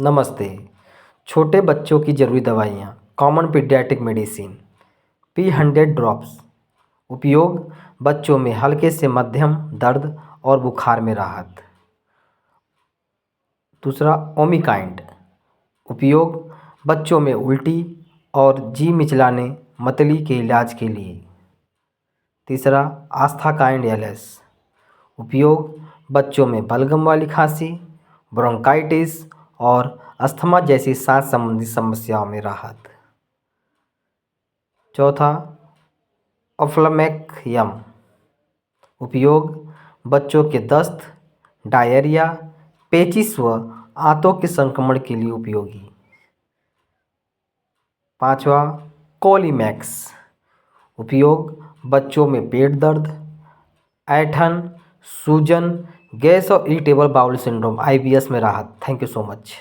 नमस्ते। छोटे बच्चों की ज़रूरी दवाइयाँ common paediatric medicine P100 drops. उपयोग बच्चों में हल्के से मध्यम दर्द और बुखार में राहत। दूसरा ओमिकाइंड। उपयोग बच्चों में उल्टी और जी मिचलाने मतली के इलाज के लिए। तीसरा आस्थाकाइंड LS। उपयोग बच्चों में बलगम वाली खांसी, ब्रोंकाइटिस और अस्थमा जैसी सांस संबंधी समस्याओं में राहत। चौथा ऑफ्लैमेक्यम। उपयोग बच्चों के दस्त, डायरिया, पेचिश व आंतों के संक्रमण के लिए उपयोगी। पांचवा कोलिमैक्स। उपयोग बच्चों में पेट दर्द, ऐंठन, सूजन, गैस और इरिटेबल बाउल सिंड्रोम IBS में राहत। Thank you so much.